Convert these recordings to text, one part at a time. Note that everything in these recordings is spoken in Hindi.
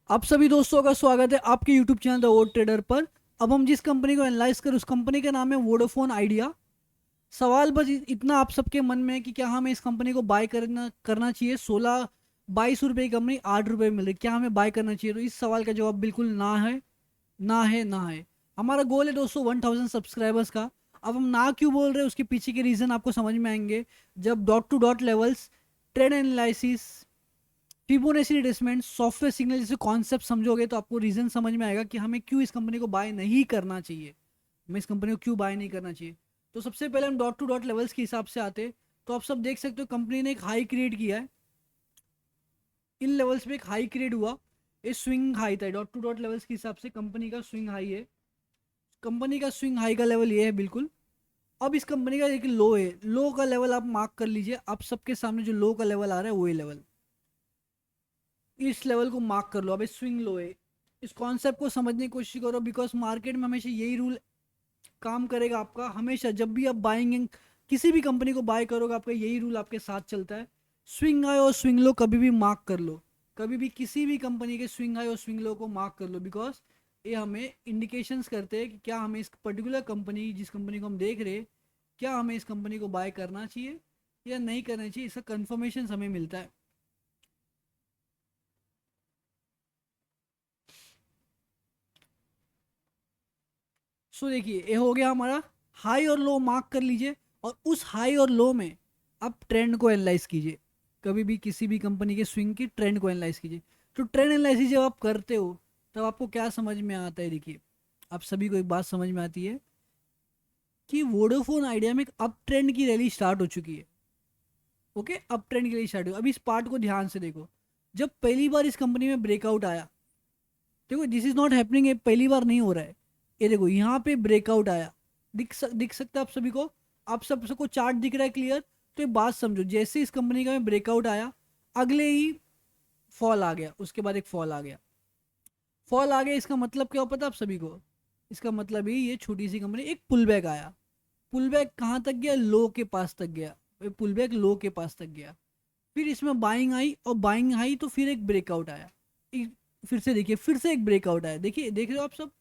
आप सभी दोस्तों का स्वागत है आपके YouTube channel the vote trader पर। अब हम जिस कंपनी को एनालाइज कर उस कंपनी का नाम है वोडाफोन आइडिया। सवाल बस इतना आप सबके मन में है कि क्या हमें इस कंपनी को बाय करना करना चाहिए। 16-22 रुपए की कंपनी 8 रुपए में मिल रही, क्या हमें बाय करना चाहिए? तो इस सवाल का जवाब बिल्कुल ना है, ना है, ना है। हमारा गोल है दोस्तों 1000 सब्सक्राइबर्स का। अब हम ना क्यों बोल रहे हैं उसके पीछे के रीज़न आपको समझ में आएंगे जब dot to dot levels, trade analysis, Fibonacci retracement, software signal जैसे कॉन्सेप्ट समझोगे तो आपको रीजन समझ में आएगा कि हमें क्यों इस कंपनी को बाय नहीं करना चाहिए। हमें इस कंपनी को क्यों बाय नहीं करना चाहिए। तो सबसे पहले हम डॉट टू डॉट लेवल्स के हिसाब से आते। तो आप सब देख सकते हो कंपनी ने एक हाई क्रिएट किया है। इन लेवल्स पे एक हाई क्रिएट हुआ। ये स्विंग हाई था डॉट टू डॉट लेवल्स के हिसाब से, कंपनी का स्विंग हाई है। कंपनी का स्विंग हाई का लेवल ये है बिल्कुल। अब इस कंपनी का एक लो है, लो का लेवल आप मार्क कर लीजिए। आप सबके सामने जो लो का लेवल आ रहा है वही लेवल, इस लेवल को मार्क कर लो। अब स्विंग लो है। इस कॉन्सेप्ट को समझने की कोशिश करो, बिकॉज मार्केट में हमेशा यही रूल काम करेगा आपका। हमेशा जब भी आप बाइंग किसी भी कंपनी को बाय करोगे आपका यही रूल आपके साथ चलता है। स्विंग हाई और स्विंग लो कभी भी मार्क कर लो। कभी भी किसी भी कंपनी के स्विंग हाई और स्विंग लो को मार्क कर लो, बिकॉज ये हमें इंडिकेशंस करते हैं कि क्या हमें इस पर्टिकुलर कंपनी, जिस कंपनी को हम देख रहे हैं, क्या हमें इस कंपनी को बाय करना चाहिए या नहीं करना चाहिए। इसका कंफर्मेशन हमें मिलता है। सो देखिए ये हो गया हमारा हाई और लो, मार्क कर लीजिए। और उस हाई और लो में आप ट्रेंड को एनालाइज कीजिए। कभी भी किसी भी कंपनी के स्विंग की ट्रेंड को एनालाइज कीजिए। तो ट्रेंड एनालिसिस जब आप करते हो तब आपको क्या समझ में आता है? देखिए आप सभी को एक बात समझ में आती है कि वोडाफोन आइडिया में एक अप ट्रेंड की रैली स्टार्ट हो चुकी है। ओके, अप ट्रेंड की रैली स्टार्ट हो। अब इस पार्ट को ध्यान से देखो। जब पहली बार इस कंपनी में ब्रेकआउट आया, देखो दिस इज नॉट हैपनिंग, ये पहली बार नहीं हो रहा है। ये देखो यहाँ पे ब्रेकआउट आया, दिख सकता है आप सभी को। आप सब सबको चार्ट दिख रहा है क्लियर? तो एक बात समझो, जैसे इस कंपनी का में ब्रेकआउट आया, अगले ही फॉल आ गया, उसके बाद एक फॉल आ गया। फॉल आ गया इसका मतलब क्या हो पता है आप सभी को? इसका मतलब ही ये छोटी सी कंपनी एक पुल बैक आया। पुल बैक कहाँ तक गया? लो के पास तक गया। पुल बैक लो के पास तक गया। फिर इसमें बाइंग आई और बाइंग आई तो फिर एक ब्रेकआउट आया। फिर से देखिए, फिर से एक ब्रेकआउट आया। देखिए देख रहे हो आप सब,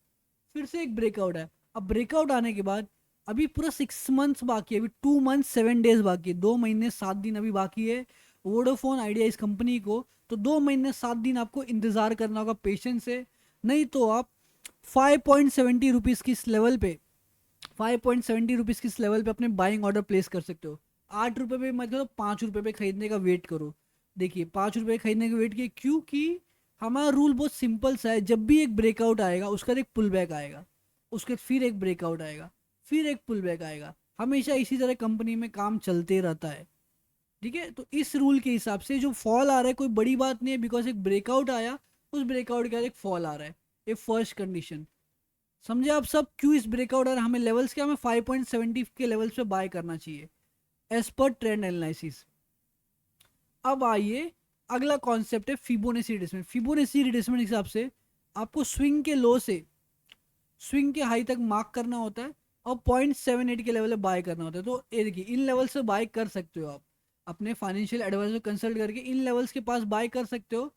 फिर से एक ब्रेकआउट है। अब ब्रेकआउट आने के बाद अभी पूरा 6 मंथ्स बाकी है, अभी 2 मंथ 7 डेज बाकी है, 2 महीने 7 दिन अभी बाकी है वोडाफोन आइडिया इस कंपनी को। तो 2 महीने 7 दिन आपको इंतजार करना होगा, पेशेंस से। नहीं तो आप 5.70 रुपीज़ की इस लेवल पे, 5.70 रुपीज़ की इस लेवल पे अपने बाइंग ऑर्डर प्लेस कर सकते हो। 8 रुपये पे मत करो, 5 रुपये पे खरीदने का वेट करो। देखिए 5 रुपये खरीदने का वेट किए, क्योंकि हमारा रूल बहुत सिंपल सा है। जब भी एक ब्रेकआउट आएगा उसका एक पुल बैक आएगा, उसके बाद फिर एक ब्रेकआउट आएगा, फिर एक पुल बैक आएगा। हमेशा इसी तरह कंपनी में काम चलते रहता है। ठीक है, तो इस रूल के हिसाब से जो फॉल आ रहा है कोई बड़ी बात नहीं है, बिकॉज एक ब्रेकआउट आया, उस ब्रेकआउट के बाद एक फॉल आ रहा है। ये फर्स्ट कंडीशन। समझे आप सब क्यों इस ब्रेकआउट और हमें लेवल्स क्या, हमें 5.70 के लेवल्स पे बाय करना चाहिए एज पर ट्रेंड एनालिसिस। अब आइए, अगला कॉन्सेप्ट है फिबोनाची रिट्रेसमेंट। फिबोनाची रिट्रेसमेंट के हिसाब से आपको स्विंग के लो से स्विंग के हाई तक मार्क करना होता है और 0.78 के लेवल पे बाय करना होता है। तो ये देखिए इन लेवल से बाय कर सकते हो आप, अपने फाइनेंशियल एडवाइजर कंसल्ट करके इन लेवल्स के पास बाय कर सकते हो।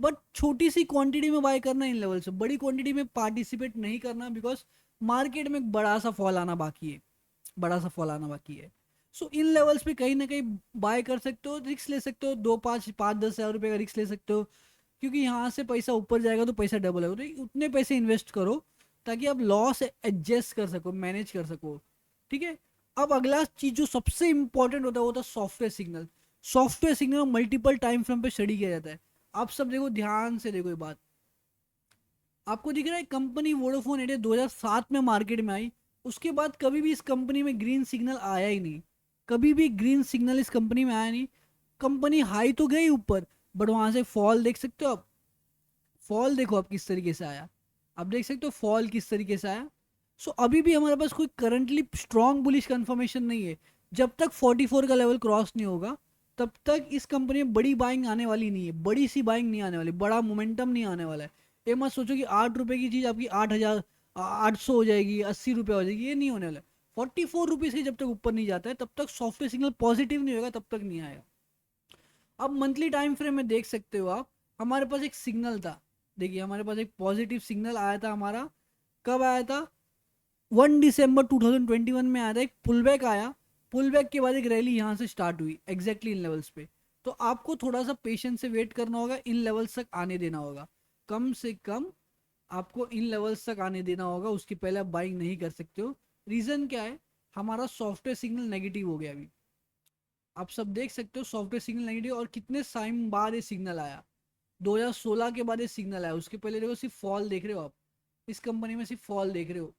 बट छोटी सी क्वांटिटी में बाय करना इन लेवल से, बड़ी क्वांटिटी में पार्टिसिपेट नहीं करना, बिकॉज मार्केट में एक बड़ा सा फॉल आना बाकी है, बड़ा सा फॉल आना बाकी है। सो इन लेवल्स पे कहीं ना कहीं बाय कर सकते हो, रिस्क ले सकते हो, 2 5 5 10 हज़ार रुपये का रिस्क ले सकते हो। क्योंकि यहाँ से पैसा ऊपर जाएगा तो पैसा डबल होगा, तो उतने पैसे इन्वेस्ट करो ताकि आप लॉस एडजस्ट कर सको, मैनेज कर सको। ठीक है। अब अगला चीज जो सबसे इंपॉर्टेंट होता है वो होता है software signal. Software signal multiple time frame पे स्टडी किया जाता है। आप सब देखो, ध्यान से देखो ये बात। आपको दिख रहा है कंपनी वोडाफोन आइडिया 2007 में मार्केट में आई, उसके बाद कभी भी इस कंपनी में ग्रीन सिग्नल आया ही नहीं। कभी भी ग्रीन सिग्नल इस कंपनी में आया नहीं। कंपनी हाई तो गई ऊपर, बट वहां से फॉल देख सकते हो आप। फॉल देखो आप किस तरीके से आया, आप देख सकते हो फॉल किस तरीके से आया। सो अभी भी हमारे पास कोई करंटली स्ट्रॉन्ग बुलिश कंफर्मेशन नहीं है। जब तक 44 का लेवल क्रॉस नहीं होगा तब तक इस कंपनी में बड़ी बाइंग आने वाली नहीं है, बड़ी सी बाइंग नहीं आने वाली, बड़ा मोमेंटम नहीं आने वाला है। ये मत सोचो कि 8 रुपए की चीज़ आपकी 8,800 हो जाएगी, 80 रुपये हो जाएगी, ये नहीं होने वाला है। 44 रुपीज़ के जब तक ऊपर नहीं जाता है तब तक सॉफ्टवेयर सिग्नल पॉजिटिव नहीं होगा, तब तक नहीं आएगा। अब मंथली टाइम फ्रेम में देख सकते हो आप, हमारे पास एक सिग्नल था। देखिए हमारे पास एक पॉजिटिव सिग्नल आया था हमारा, कब आया था, 1 दिसंबर 2021 में आया था, एक पुल बैक आया, पुल बैक के बाद एक रैली यहाँ से स्टार्ट हुई एग्जैक्टली इन लेवल्स पे। तो आपको थोड़ा सा पेशेंस से वेट करना होगा, इन लेवल्स तक आने देना होगा, कम से कम आपको इन लेवल्स तक आने देना होगा, उसके पहले आप बाइंग नहीं कर सकते हो। रीज़न क्या है, हमारा सॉफ्टवेयर सिग्नल नेगेटिव हो गया अभी, आप सब देख सकते हो सॉफ्टवेयर सिग्नल नेगेटिव, और कितने टाइम बाद ये सिग्नल आया, 2016 के बाद ये सिग्नल आया, उसके पहले देखो सिर्फ फॉल देख रहे हो आप, इस कंपनी में सिर्फ फॉल देख रहे हो।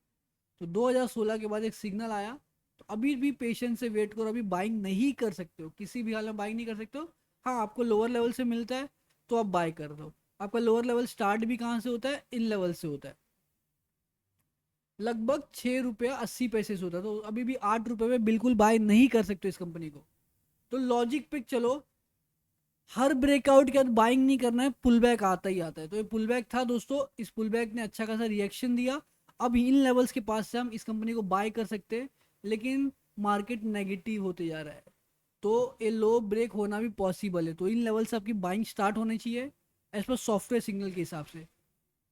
तो 2016 के बाद एक सिग्नल आया, तो अभी भी पेशेंस से वेट करो, अभी बाइंग नहीं कर सकते हो, किसी भी हाल में बाइंग नहीं कर सकते हो। हाँ आपको लोअर लेवल से मिलता है तो आप बाय कर दो। आपका लोअर लेवल स्टार्ट भी कहाँ से होता है, इन लेवल से होता है, लगभग 6 रुपया 80 पैसे से होता है, तो अभी भी 8 रुपये में बिल्कुल बाय नहीं कर सकते हो इस कंपनी को। तो लॉजिक पे चलो, हर ब्रेकआउट के बाद बाइंग नहीं करना है, पुल बैक आता ही आता है। तो ये पुल बैक था दोस्तों, इस पुल बैक ने अच्छा खासा रिएक्शन दिया, अब इन लेवल्स के पास से हम इस कंपनी को बाय कर सकते हैं, लेकिन मार्केट नेगेटिव होते जा रहा है, तो ये लो ब्रेक होना भी पॉसिबल है, तो इन लेवल से आपकी बाइंग स्टार्ट होनी चाहिए एज पर सॉफ्टवेयर सिग्नल के हिसाब से।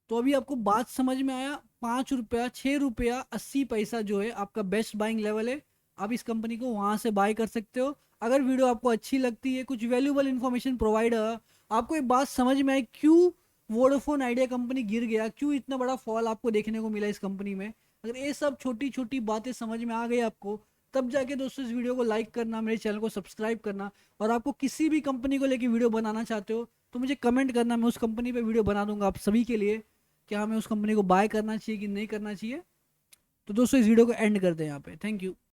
तो अभी आपको बात समझ में आया, 5 रुपया 6 रुपया 80 पैसा जो है आपका बेस्ट बाइंग लेवल है, आप इस कंपनी को वहां से बाय कर सकते हो। अगर वीडियो आपको अच्छी लगती है, कुछ वैल्यूबल इंफॉर्मेशन प्रोवाइड है, आपको एक बात समझ में आई क्यों वोडाफोन आइडिया कंपनी गिर गया, क्यों इतना बड़ा फॉल आपको देखने को मिला इस कंपनी में, अगर ये सब छोटी छोटी बातें समझ में आ गई आपको, तब जाके दोस्तों इस वीडियो को लाइक करना, मेरे चैनल को सब्सक्राइब करना, और आपको किसी भी कंपनी को लेके वीडियो बनाना चाहते हो तो मुझे कमेंट करना, मैं उस कंपनी पे वीडियो बना दूंगा आप सभी के लिए, क्या हमें उस कंपनी को बाय करना चाहिए कि नहीं करना चाहिए। तो दोस्तों इस वीडियो को एंड करते हैं यहाँ पे, थैंक यू।